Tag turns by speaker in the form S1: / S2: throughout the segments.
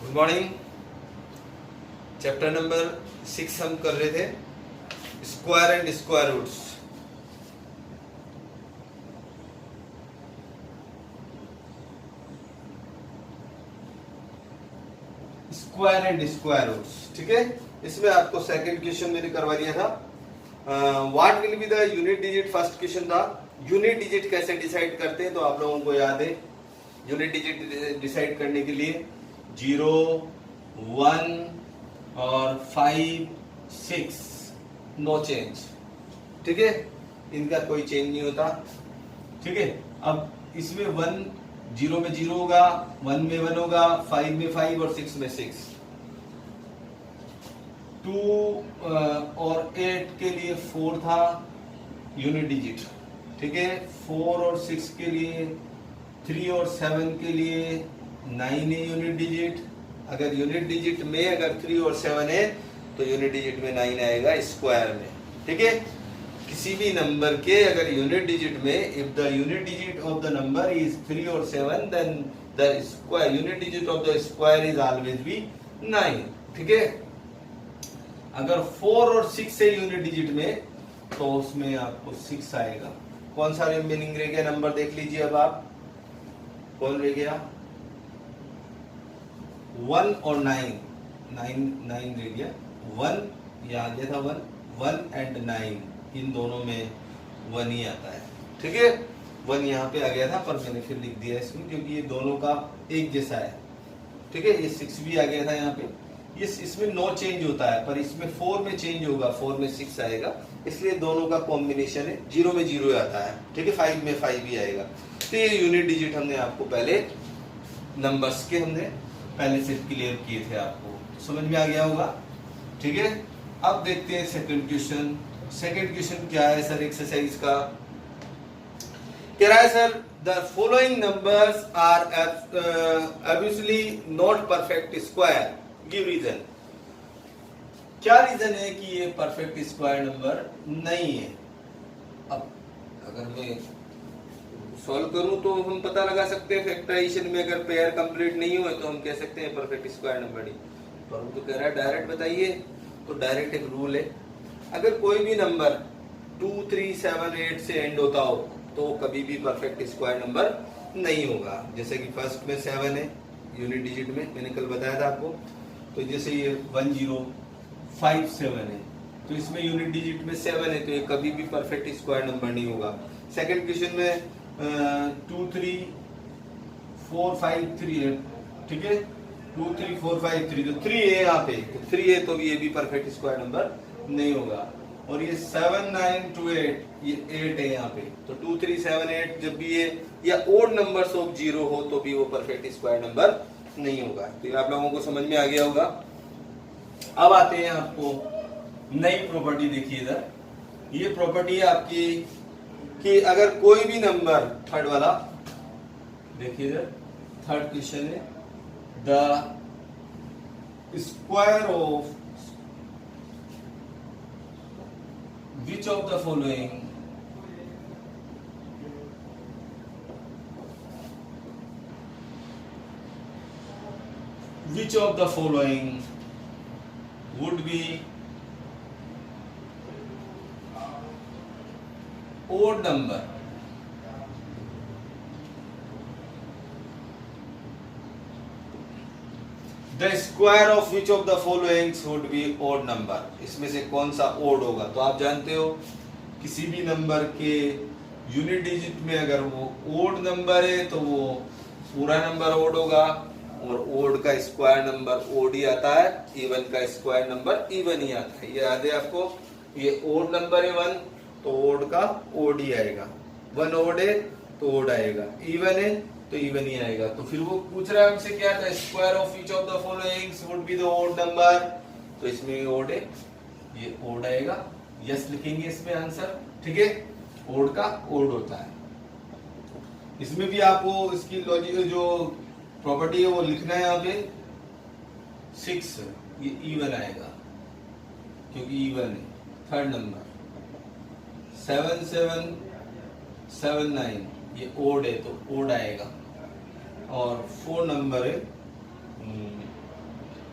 S1: Good morning. Chapter number 6 हम कर रहे थे, square and square roots. Square and square roots, ठीक है। इसमें आपको सेकंड क्वेश्चन मैंने करवा दिया था, what will be the unit digit. First question था यूनिट डिजिट कैसे डिसाइड करते हैं, तो आप लोगों को याद है यूनिट डिजिट डिसाइड करने के लिए 0, 1 और 5, 6 नो चेंज, ठीक है, इनका कोई चेंज नहीं होता, ठीक है। अब इसमें 1 0 में 0 होगा, 1 में 1 होगा, 5 में 5 और 6 में 6। 2 और 8 के लिए 4 था यूनिट डिजिट, ठीक है। 4 और 6 के लिए, 3 और 7 के लिए 9 है यूनिट डिजिट। अगर यूनिट डिजिट में अगर 3 और 7 है तो यूनिट डिजिट में 9 आएगा स्क्वायर में, ठीक है। किसी भी नंबर के अगर यूनिट डिजिट में if the unit digit of the number is 3 और 7 then the square unit digit of the square is always be 9, ठीक है। अगर 4 और 6 है यूनिट डिजिट में तो उसमें आपको 6 आएगा। कौन सा रिमेनिंग रह गया नंबर देख लीजिए। अब आप कौन रह गया, 1 और 9 रह गया। 1 यहाँ गया था 1 एंड 9, इन दोनों में 1 ही आता है, ठीक है। 1 यहाँ पे आ गया था पर मैंने फिर लिख दिया इसमें क्योंकि ये दोनों का एक जैसा है, ठीक है। ये 6 भी आ गया था यहाँ पे, ये इसमें नो चेंज होता है पर इसमें 4 में चेंज होगा, 4 में 6 आएगा, इसलिए दोनों का कॉम्बिनेशन है। 0 में 0 आता है, ठीक है, 5 में 5 भी आएगा। तो ये यूनिट डिजिट हमने आपको पहले नंबर्स के हमने पहले से क्लियर किए थे, आपको समझ में आ गया होगा, ठीक है। अब देखते हैं सेकंड क्वेश्चन। सेकंड क्वेश्चन क्या है सर एक्सरसाइज का, कह रहा है sir the following numbers are obviously not perfect square, give reason. क्या रीजन है कि ये परफेक्ट स्क्वायर नंबर नहीं है। अब अगर मैं सॉल्व करूं तो हम पता लगा सकते हैं फैक्टराइजेशन में अगर पेयर कंप्लीट नहीं हुए तो हम कह सकते हैं परफेक्ट स्क्वायर नंबर नहीं, पर वो तो कह रहा है डायरेक्ट बताइए। तो डायरेक्ट एक रूल है, अगर कोई भी नंबर 2, 3, 7, 8 से एंड होता हो तो कभी भी परफेक्ट स्क्वायर नंबर नहीं होगा। जैसे कि फर्स्ट में 7 है यूनिट डिजिट में, मैंने कल बताया था आपको। तो जैसे ये 1 0 5 7 है तो इसमें यूनिट डिजिट में 7 है तो ये कभी भी परफेक्ट स्क्वायर नंबर नहीं होगा। सेकंड क्वेश्चन में 2 3 4 5 3 है, ठीक है। 2 3 4 5 3 तो 3 है यहाँ पे, तो 3 है तो ये भी परफेक्ट स्क्वायर नंबर नहीं होगा। और ये 7 9 2 8 ये 8 है यहाँ पे, तो 2 3 7 8 जब भी ये या ओड नंबर्स ऑफ 0 हो तो भी वो परफेक्ट स्क्वायर नंबर नहीं होगा। तो ये आप लोगों को समझ में आ गया होगा। अब आते हैं आपको नई प्रॉपर्टी, देखिए इधर ये प्रॉपर्टी है आपकी कि अगर कोई भी नंबर, थर्ड वाला देखिए इधर थर्ड क्वेश्चन है, the square of which of the following which of the following would be odd number। The square of which of the following would be odd number। इसमें से कौन सा odd होगा। तो आप जानते हो किसी भी नंबर के यूनिट डिजिट में अगर वो odd नंबर है तो वो पूरा नंबर odd होगा, और odd का स्क्वायर नंबर odd ही आता है, इवन का स्क्वायर नंबर इवन ही आता है। ये याद है आपको, ये odd नंबर है 1 तो odd का odd ही आएगा, 1 odd है तो odd आएगा, इवन है तो इवन ही आएगा। तो फिर वो पूछ रहा है हमसे क्या था, square of each of the followings would be the odd number, तो इसमें भी odd है, ये odd आएगा, यस लिखेंगे इसमें आंसर, ठीक है। odd का odd होता है। इसमें भी आपको इसकी लॉजिक जो प्रॉपर्टी है वो लिखना है यहाँ पे। 6 ये इवन आएगा क्योंकि इवन है। थर्ड नंबर 7 7 7 9 ये ओड है तो ओड आएगा। और 4 नंबर है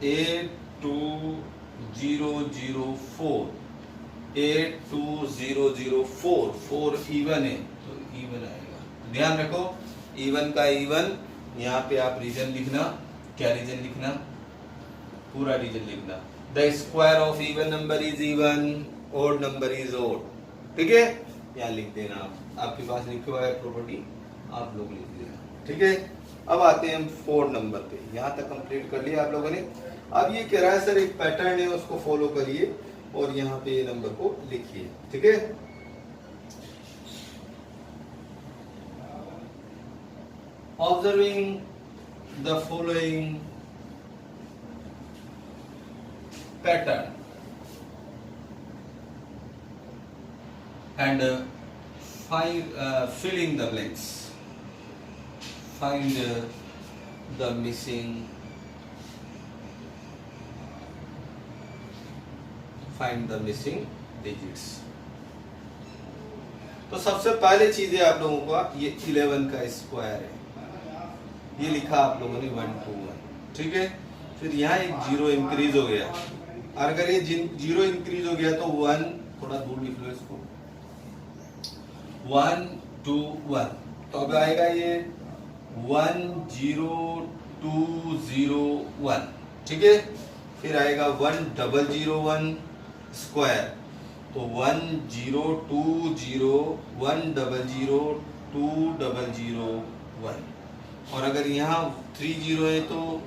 S1: 82004, 82004, 4 इवन है तो इवन आएगा। ध्यान रखो इवन का इवन, यहाँ पे आप रीजन लिखना, क्या रीजन लिखना, पूरा रीजन लिखना। The square of even number is even, odd number is odd. ठीक है, यहाँ लिख देना आप, आपके पास लिखा हुआ है प्रॉपर्टी, आप लोग लिख देना। ठीक है, अब आते हैं हम 4 नंबर पे। यहाँ तक कंप्लीट कर लिया आप लोगों ने। अब ये कह रहा है सर एक पैटर्न है उसको फॉलो करिए और यहाँ पे ये नंबर को लिखिए। ठीक है, observing the following pattern and fill in the blanks, find the missing, digits। तो सबसे पहले चीज है आप लोगों का ये 11 का स्क्वायर है, ये लिखा आप लोगों ने 121। ठीक है, फिर यहाँ एक जीरो इंक्रीज हो गया, और अगर ये जीरो इंक्रीज हो गया तो 1, थोड़ा दूर लिख लो इसको, 1 2 1, तो अब आएगा ये 10201। ठीक है, फिर आएगा 1001 स्क्वायर, तो 102010020001। और अगर यहाँ 30 है तो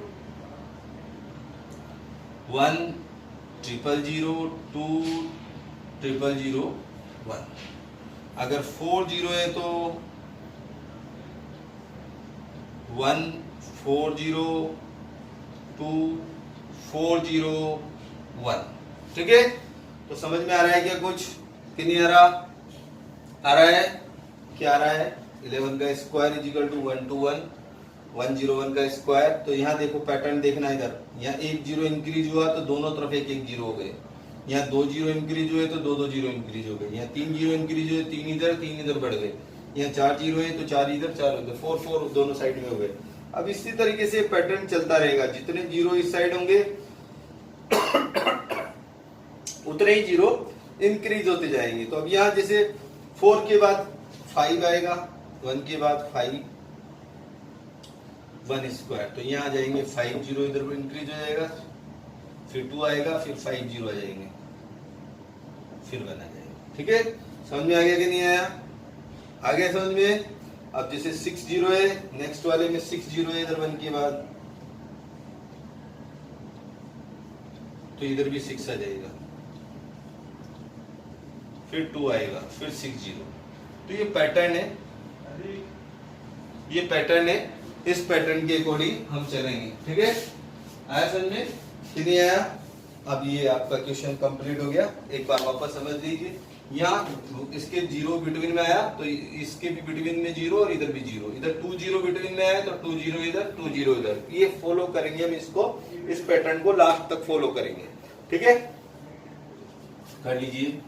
S1: 100020001। अगर 40 है तो 14024001। ठीक है, तो समझ में आ रहा है क्या कुछ कि नहीं आ रहा? आ रहा है, क्या आ रहा है? 11 का स्क्वायर इज इक्वल टू 121, 101 का स्क्वायर। तो यहाँ देखो पैटर्न देखना, इधर यहाँ एक जीरो इंक्रीज हुआ तो दोनों तरफ एक एक जीरो हो गए, यहाँ 2 जीरो इंक्रीज हुए तो 2 जीरो इंक्रीज हो गए, यहाँ 3 जीरो इंक्रीज हुए, 3 इधर बढ़ गए, यहाँ 4 जीरो है तो 4 इधर 4 उधर, 4 दोनों साइड में हो गए। अब इसी तरीके से पैटर्न चलता रहेगा, जितने जीरो इस साइड होंगे उतने ही जीरो इंक्रीज होते जाएंगे। तो अब यहाँ जैसे 4 के बाद 5 आएगा, 1 के बाद 5, 1 स्क्वायर, तो यहाँ आ जाएंगे 5 जीरो इधर इंक्रीज हो जाएगा, फिर 2 आएगा, फिर 5 जीरो आ जाएंगे, फिर 1 आ जाएगा। ठीक है, समझ में आ गया कि नहीं आया? आ गया समझ में? अब जैसे 6 जीरो है, नेक्स्ट वाले में 6 जीरो है इधर 1 के बाद, तो इधर भी 6 आ जाएगा, फिर 2 आएगा, फिर 6 जीरो। तो ये पैटर्न है, ये पैटर्न है, इस पैटर्न के अकॉर्डिंग हम चलेंगे। ठीक है, आया समझ में कि नहीं आया? अब ये आपका क्वेश्चन कंप्लीट हो गया, एक बार वापस समझ लीजिए। यहाँ इसके जीरो बिटवीन में आया तो इसके भी बिटवीन में जीरो और इधर भी जीरो, इधर 2 जीरो बिटवीन में आया तो 2 जीरो इधर 2 जीरो इधर, ये फॉलो करेंगे हम इसको, इस पैटर्न को लास्ट तक फॉलो करेंगे। ठीक है, कर लीजिए।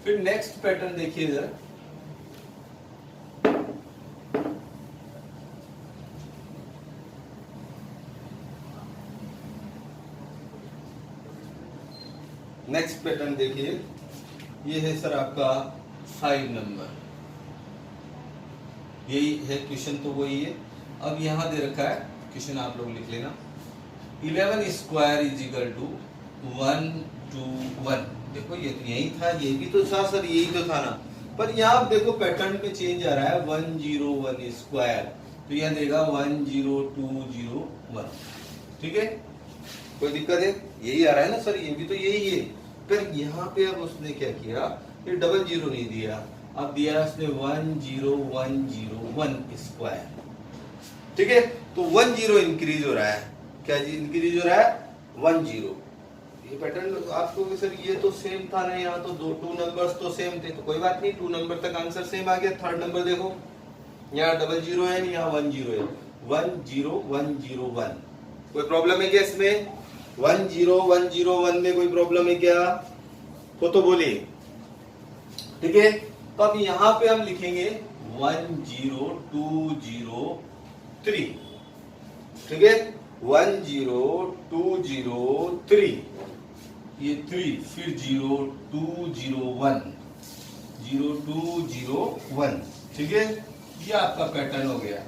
S1: फिर नेक्स्ट पैटर्न देखिए इधर, नेक्स्ट पैटर्न देखिए, ये है सर आपका 5 नंबर, यही है क्वेश्चन, तो वही है। अब यहाँ दे रखा है क्वेश्चन, आप लोग लिख लेना, 11 स्क्वायर इज इक्वल टू 121। देखो ये तो यही था, ये भी तो था सर, यही तो था ना, पर यहाँ देखो पैटर्न में चेंज आ रहा है, 101 स्क्वायर, तो यह देगा 10201। ठीक है, कोई दिक्कत है? यही आ रहा है ना सर, ये भी तो यही है। फिर यहाँ पे अब उसने क्या किया, ये डबल जीरो नहीं दिया, अब दिया उसने 10101 स्क्वायर। ठीक है, तो 1 जीरो इंक्रीज हो रहा है, क्या जी इंक्रीज हो रहा है? 1 जीरो। ये पैटर्न आपको सर ये तो सेम था ना, यहाँ तो 2 नंबर्स तो सेम थे, तो कोई बात नहीं, 2 नंबर तक आंसर सेम आ गया। थर्ड नंबर देखो, यहाँ डबल जीरो है, यहाँ 1 जीरो है, 10101। कोई प्रॉब्लम है क्या इसमें? 10101 में कोई प्रॉब्लम है क्या? वो तो बोलिए। ठीक है, तो अब यहाँ पे हम लिखेंगे 10203। ठीक है, 10203, ये 3, फिर 0201, 0201, ठीक है। ये आपका पैटर्न हो गया,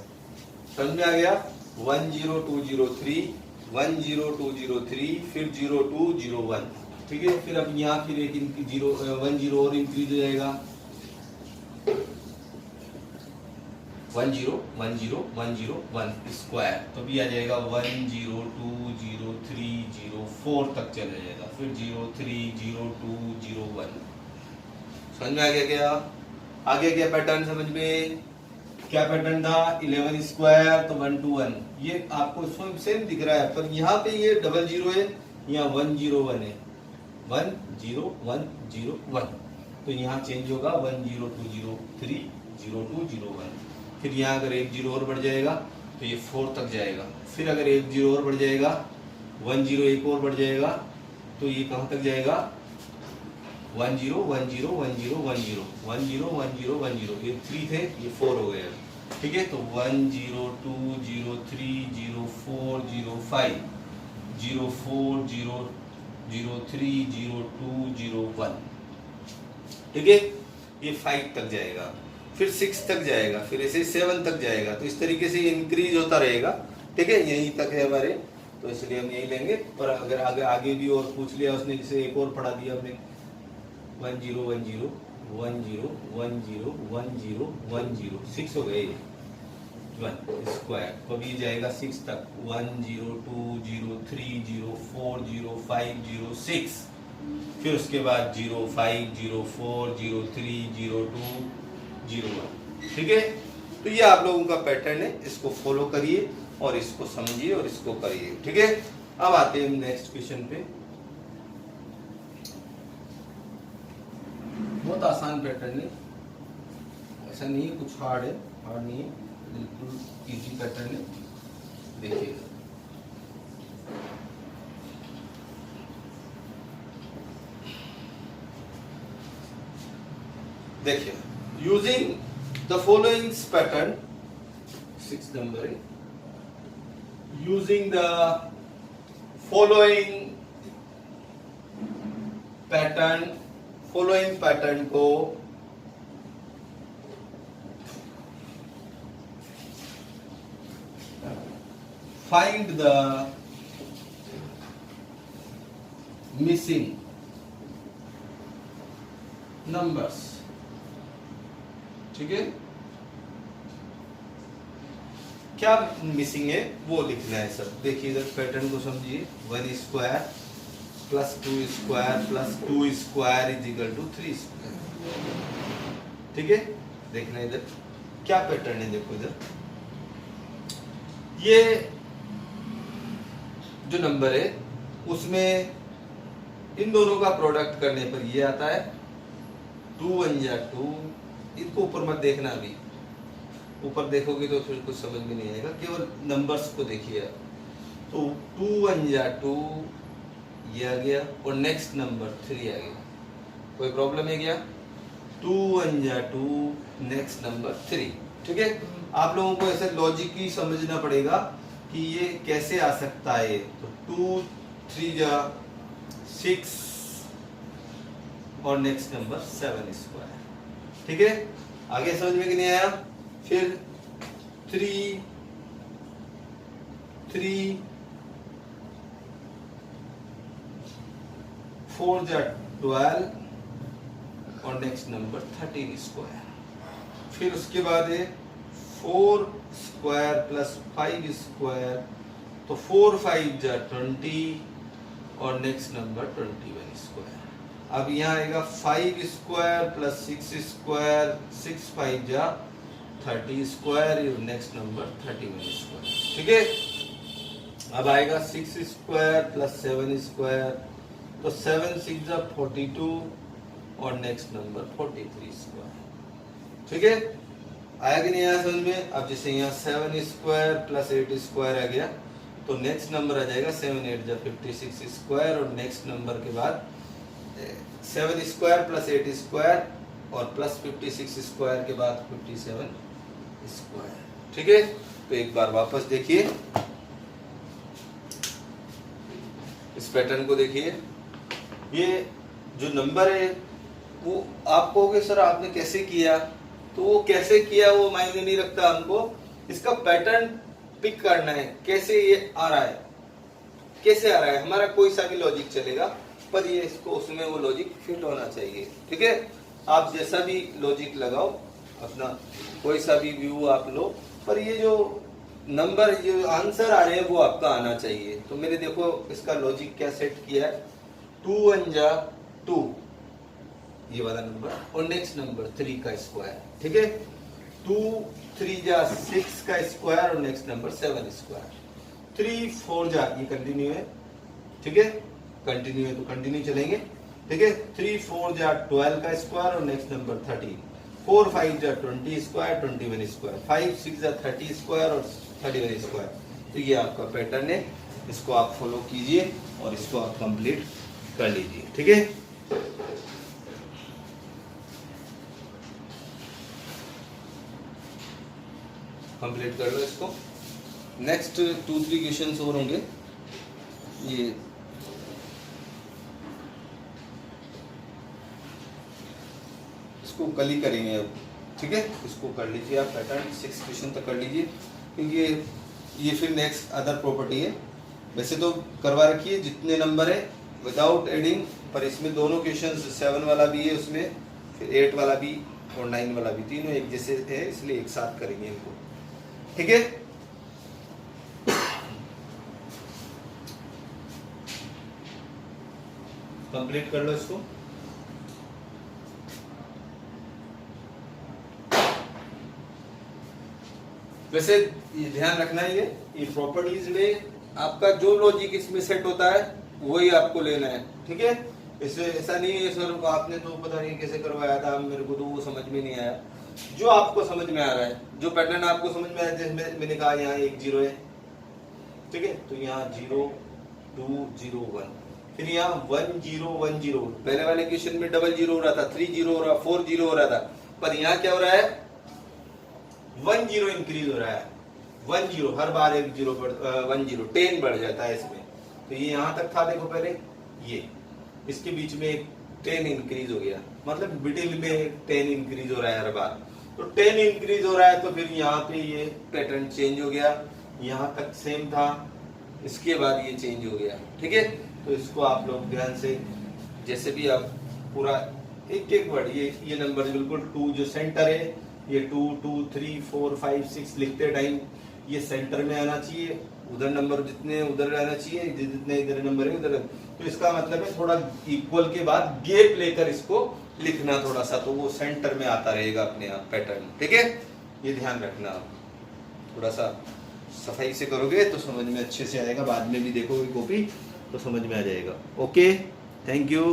S1: समझ में आ गया। 10203, 10203, फिर 0201, ठीक है। फिर अब यहाँ फिर एक 10 और इंक्रीज हो जाएगा, 10101 स्क्वायर, तो भी आ जाएगा 1020304 तक चला जाएगा, फिर 030201। समझ में आ गया क्या? आगे क्या पैटर्न समझ में? क्या पैटर्न था? 11 स्क्वायर तो 121, ये आपको सेम दिख रहा है, पर यहाँ पे ये 00 है, यहाँ 101 है, 10101, तो यहाँ चेंज होगा 10203 0201। फिर यहाँ अगर 10 और बढ़ जाएगा तो ये 4 तक जाएगा, फिर अगर 10 और बढ़ जाएगा, 10 एक और बढ़ जाएगा, तो ये कहाँ तक जाएगा? 10101010 ये 3 थे, ये 4 हो गया, ठीक है। तो 102030405 04030201, ठीक है। ये 5 तक जाएगा, फिर 6 तक जाएगा, फिर ऐसे 7 तक जाएगा, तो इस तरीके से इंक्रीज होता रहेगा, ठीक है। यहीं तक है हमारे, तो इसलिए हम यही लेंगे। पर अगर आगे भी और पूछ लिया उसने, जैसे एक और पढ़ा दिया हमने 1010101010 6 हो गए 1 स्क्वायर, तो अभी जाएगा 6 तक, 10203040506, फिर उसके बाद 0504030201, ठीक है। तो ये आप लोगों का पैटर्न है, इसको फॉलो करिए और इसको समझिए और इसको करिए, ठीक है। अब आते हैं नेक्स्ट क्वेश्चन पे। बहुत आसान पैटर्न है, ऐसा नहीं है कुछ हार्ड है, हार्ड नहीं है, बिल्कुल इजी पैटर्न है, देखिएगा। देखिए, using the following pattern, 6 number है, यूजिंग द फॉलोइंग पैटर्न को फाइंड द मिसिंग नंबर्स, ठीक है। क्या मिसिंग है वो लिखना है सब। देखिए इधर पैटर्न को समझिए, 1 square plus 2 square plus 2 square is equal to 3 square, ठीक है। देखना इधर क्या पैटर्न है, देखो इधर ये जो नंबर है उसमें इन दोनों का प्रोडक्ट करने पर ये आता है 2 1 जा 2, इसको ऊपर मत देखना, अभी ऊपर देखोगे तो फिर कुछ समझ में नहीं आएगा, केवल नंबर्स को देखिए। तो 2 1 जा 2 ये आ गया, और नेक्स्ट नंबर 3 आ गया, कोई प्रॉब्लम है क्या? 2 1 जा 2, नेक्स्ट नंबर 3, ठीक है। आप लोगों को ऐसे लॉजिक ही समझना पड़ेगा कि ये कैसे आ सकता है। तो 2 3 जा 6 और नेक्स्ट नंबर 7 स्क्वायर, ठीक है। आगे समझ में कि नहीं आया? फिर 3 3 4 जा 12 और नेक्स्ट नंबर 13 स्क्वायर, फिर उसके बाद है 4 स्क्वायर प्लस 5 स्क्वायर, तो 4 5 जा 20 और नेक्स्ट नंबर 21 स्क्वायर। अब यहाँ आएगा 5 स्क्वायर प्लस 6 स्क्वायर, 6 5 जा 30 स्क्वायर, नेक्स्ट नंबर 31 स्क्वायर, ठीक है। अब आएगा 6 स्क्वायर प्लस 7 स्क्वायर, तो 7 6 जा 42 और नेक्स्ट नंबर 43 स्क्वायर, ठीक है। आया कि नहीं आया समझ में? अब जैसे यहाँ 7 स्क्वायर प्लस 8 स्क्वायर आ गया, तो नेक्स्ट नंबर आ जाएगा 7 8 जा 56 स्क्वायर, और नेक्स्ट नंबर के बाद 7 स्क्वायर प्लस 8 स्क्वायर और प्लस 56 स्क्वायर के बाद 57 स्क्वायर, ठीक है। तो एक बार वापस देखिए, इस पैटर्न को देखिए, ये जो नंबर है वो आप कहोगे सर आपने कैसे किया, तो वो कैसे किया वो मायने नहीं रखता, हमको इसका पैटर्न पिक करना है, कैसे ये आ रहा है, कैसे आ रहा है, हमारा कोई सा भी लॉजिक चलेगा, पर ये इसको उसमें वो लॉजिक फिट होना चाहिए। ठीक है, आप जैसा भी लॉजिक लगाओ, अपना कोई सा भी व्यू आप लो, पर ये जो नंबर जो आंसर आ रहे हैं वो आपका आना चाहिए। तो मैंने देखो इसका लॉजिक क्या सेट किया है, 2 1 जा 2 ये वाला नंबर, और नेक्स्ट नंबर 3 का स्क्वायर। ठीक है, 2 3 जा 6 का स्क्वायर, और नेक्स्ट नंबर 7 स्क्वायर। 3 4 जा, ये कंटिन्यू है। ठीक है, कंटिन्यू है तो कंटिन्यू चलेंगे। ठीक है, 3 4 जा 12 का स्क्वायर, और नेक्स्ट नंबर 13। 4 5 जा 20 स्क्वायर, 21 स्क्वायर। 5 6 जा 30 स्क्वायर, और 31 स्क्वायर। तो ये आपका पैटर्न है, इसको आप फॉलो कीजिए और इसको आप कंप्लीट कर लीजिए। ठीक है, कंप्लीट कर लो इसको। नेक्स्ट 2-3 क्वेश्चंस और होंगे, ये इसको कल ही करेंगे अब। ठीक है, इसको कर लीजिए आप, पैटर्न 6 क्वेश्चन तक कर लीजिए, क्योंकि ये फिर नेक्स्ट अदर प्रॉपर्टी है। वैसे तो करवा रखी है जितने नंबर है विदाउट एडिंग, पर इसमें दोनों क्वेश्चन 7 वाला भी है उसमें, फिर 8 वाला भी और 9 वाला भी, तीनों एक जैसे है, इसलिए एक साथ करेंगे इनको। ठीक है, कंप्लीट कर लो इसको। वैसे ये ध्यान रखना है, ये प्रॉपर्टीज में आपका जो लॉजिक इसमें सेट होता है वही आपको लेना है। ठीक है, इससे ऐसा नहीं है सर आपने तो पता नहीं कैसे करवाया था, मेरे को तो वो समझ में नहीं आया। जो आपको समझ में आ रहा है, जो पैटर्न आपको समझ में आया, जैसे मैंने कहा यहाँ 1 0 है। ठीक है, तो यहाँ 0 2 0 1, फिर यहाँ 1 0 1 0। पहले वाले क्वेश्चन में डबल 0 हो रहा था, 3 0 हो रहा, 4 0 हो रहा था, पर यहाँ क्या हो रहा है, 1 0 इंक्रीज हो रहा है। 1 0 हर बार 1 0 1 0 10 बढ़ जाता है इसमें। तो ये यहाँ तक था, देखो पहले ये इसके बीच में 10 इंक्रीज हो गया, मतलब मिडिल में 10 इंक्रीज हो रहा है हर बार। तो 10 इंक्रीज हो रहा है, तो फिर यहाँ पे ये पैटर्न चेंज हो गया, यहाँ तक सेम था, इसके बाद ये चेंज हो गया। ठीक है, तो इसको आप लोग ध्यान से, जैसे भी आप पूरा एक एक वर्ड, ये नंबर बिल्कुल 2 जो सेंटर है, ये 2 2 3 4 5 6 लिखते टाइम ये सेंटर में आना चाहिए, उधर नंबर जितने उधर रहना चाहिए, जितने इधर नंबर है उधर। तो इसका मतलब है थोड़ा इक्वल के बाद गैप लेकर इसको लिखना थोड़ा सा, तो वो सेंटर में आता रहेगा अपने आप पैटर्न। ठीक है, ये ध्यान रखना, आप थोड़ा सा सफाई से करोगे तो समझ में अच्छे से आएगा, बाद में भी देखोगे कॉपी तो समझ में आ जाएगा। Okay, thank you.